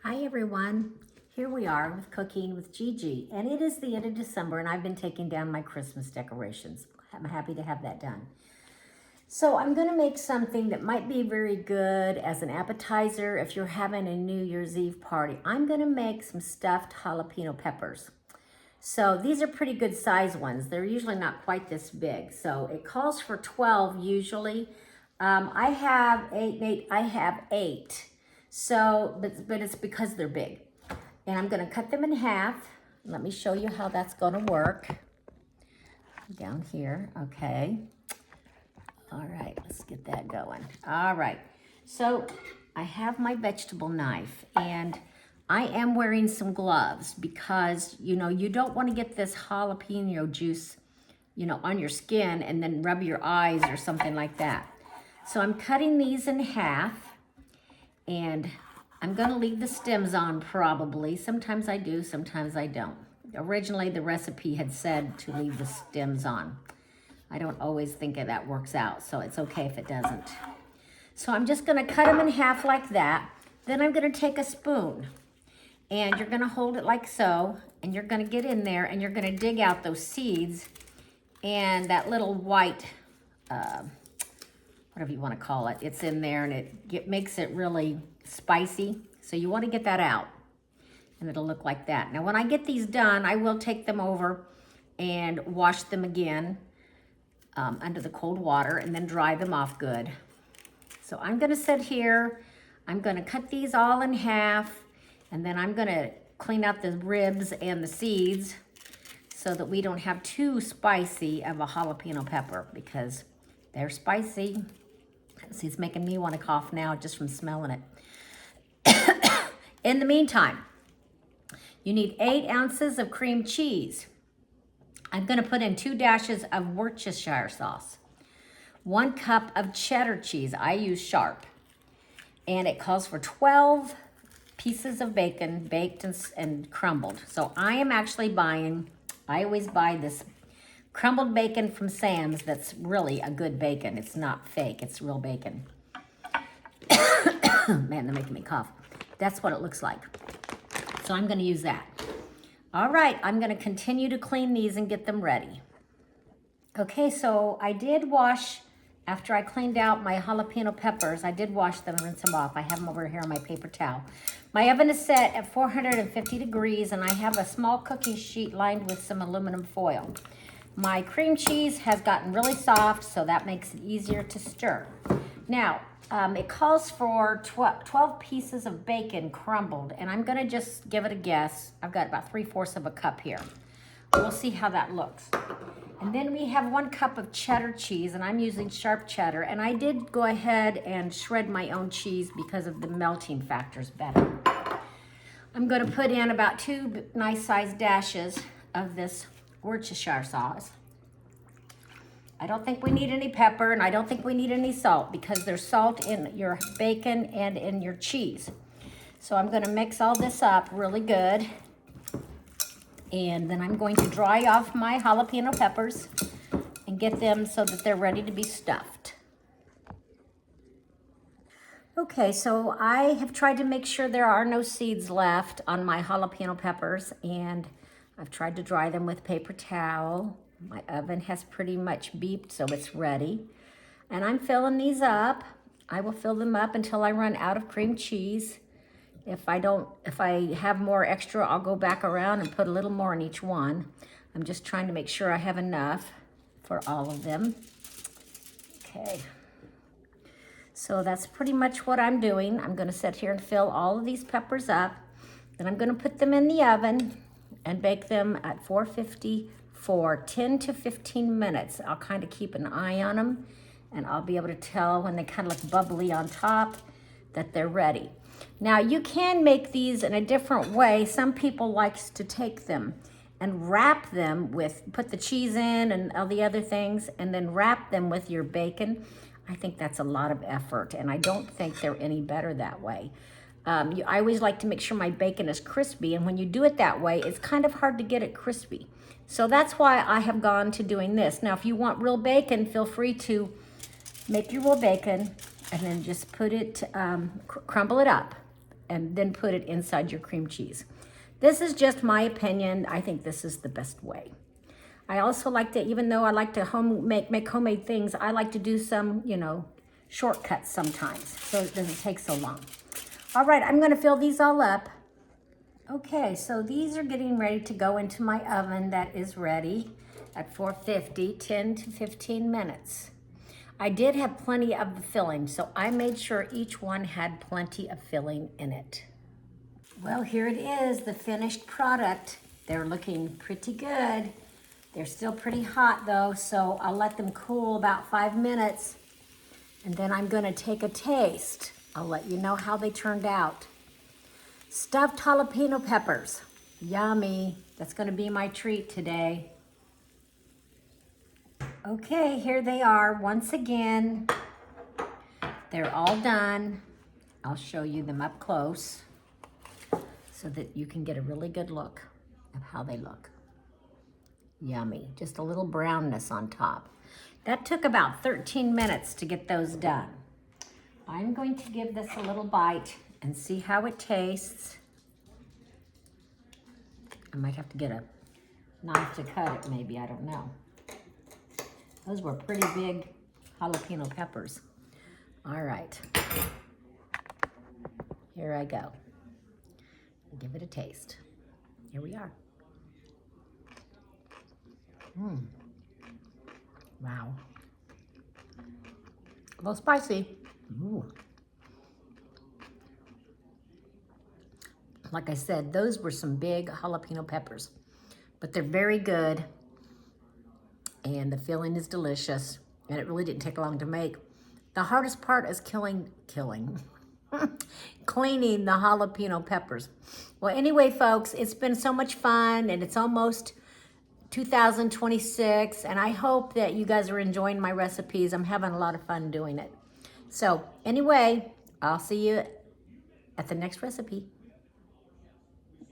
Hi everyone, here we are with Cooking with Gigi, and it is the end of December and I've been taking down my Christmas decorations. I'm happy to have that done. So I'm going to make something that might be very good as an appetizer if you're having a New Year's Eve party. I'm going to make some stuffed jalapeno peppers. So these are pretty good size ones. They're usually not quite this big. So it calls for 12 usually. I have eight. So, but it's because they're big. And I'm gonna cut them in half. Let me show you how that's gonna work. Down here, okay. All right, let's get that going. All right, so I have my vegetable knife and I am wearing some gloves because, you don't wanna get this jalapeno juice, on your skin and then rub your eyes or something like that. So I'm cutting these in half. And I'm gonna leave the stems on probably. Sometimes I do, sometimes I don't. Originally the recipe had said to leave the stems on. I don't always think that works out, so it's okay if it doesn't. So I'm just gonna cut them in half like that. Then I'm gonna take a spoon and you're gonna hold it like so, and you're gonna get in there and you're gonna dig out those seeds and that little white, whatever you want to call it, it's in there and it makes it really spicy. So you want to get that out and it'll look like that. Now when I get these done, I will take them over and wash them again under the cold water and then dry them off good. So I'm going to sit here, I'm going to cut these all in half, and then I'm going to clean out the ribs and the seeds so that we don't have too spicy of a jalapeno pepper because they're spicy. See, it's making me want to cough now just from smelling it. In the meantime, you need 8 ounces of cream cheese. I'm going to put in 2 dashes of Worcestershire sauce, 1 cup of cheddar cheese. I use sharp. And it calls for 12 pieces of bacon baked and crumbled. So I am actually I always buy this crumbled bacon from Sam's that's really a good bacon. It's not fake, it's real bacon. Man, they're making me cough. That's what it looks like. So I'm gonna use that. All right, I'm gonna continue to clean these and get them ready. Okay, so I did wash, after I cleaned out my jalapeno peppers, I did wash them and rinse them off. I have them over here on my paper towel. My oven is set at 450 degrees and I have a small cookie sheet lined with some aluminum foil. My cream cheese has gotten really soft, so that makes it easier to stir. Now, it calls for 12 pieces of bacon crumbled, and I'm gonna just give it a guess. I've got about 3/4 of a cup here. We'll see how that looks. And then we have 1 cup of cheddar cheese, and I'm using sharp cheddar, and I did go ahead and shred my own cheese because of the melting factor's better. I'm gonna put in about 2 nice sized dashes of this Worcestershire sauce. I don't think we need any pepper and I don't think we need any salt because there's salt in your bacon and in your cheese. So I'm going to mix all this up really good. And then I'm going to dry off my jalapeno peppers and get them so that they're ready to be stuffed. Okay, so I have tried to make sure there are no seeds left on my jalapeno peppers, and I've tried to dry them with paper towel. My oven has pretty much beeped, so it's ready. And I'm filling these up. I will fill them up until I run out of cream cheese. If I have more extra, I'll go back around and put a little more in each one. I'm just trying to make sure I have enough for all of them. Okay. So that's pretty much what I'm doing. I'm gonna sit here and fill all of these peppers up. Then I'm gonna put them in the oven and bake them at 450 for 10 to 15 minutes. I'll kind of keep an eye on them and I'll be able to tell when they kind of look bubbly on top that they're ready. Now you can make these in a different way. Some people like to take them and wrap them put the cheese in and all the other things and then wrap them with your bacon. I think that's a lot of effort and I don't think they're any better that way. I always like to make sure my bacon is crispy, and when you do it that way, it's kind of hard to get it crispy. So that's why I have gone to doing this. Now, if you want real bacon, feel free to make your real bacon and then just put it, crumble it up. and then put it inside your cream cheese. This is just my opinion. I think this is the best way. I also like to, even though I like to make homemade things, I like to do some, you know, shortcuts sometimes so it doesn't take so long. All right, I'm gonna fill these all up. Okay, so these are getting ready to go into my oven that is ready at 450, 10 to 15 minutes. I did have plenty of the filling, so I made sure each one had plenty of filling in it. Well, here it is, the finished product. They're looking pretty good. They're still pretty hot though, so I'll let them cool about 5 minutes, and then I'm gonna take a taste. I'll let you know how they turned out. Stuffed jalapeno peppers, yummy. That's gonna be my treat today. Okay, here they are once again. They're all done. I'll show you them up close so that you can get a really good look of how they look. Yummy, just a little brownness on top. That took about 13 minutes to get those done. I'm going to give this a little bite and see how it tastes. I might have to get a knife to cut it maybe, I don't know. Those were pretty big jalapeno peppers. All right, here I go. Give it a taste. Here we are. Wow. A little spicy. Ooh. Like I said, those were some big jalapeno peppers, but they're very good. And the filling is delicious, and it really didn't take long to make. The hardest part is cleaning the jalapeno peppers. Well, anyway, folks, it's been so much fun, and it's almost 2026, and I hope that you guys are enjoying my recipes. I'm having a lot of fun doing it. So anyway, I'll see you at the next recipe.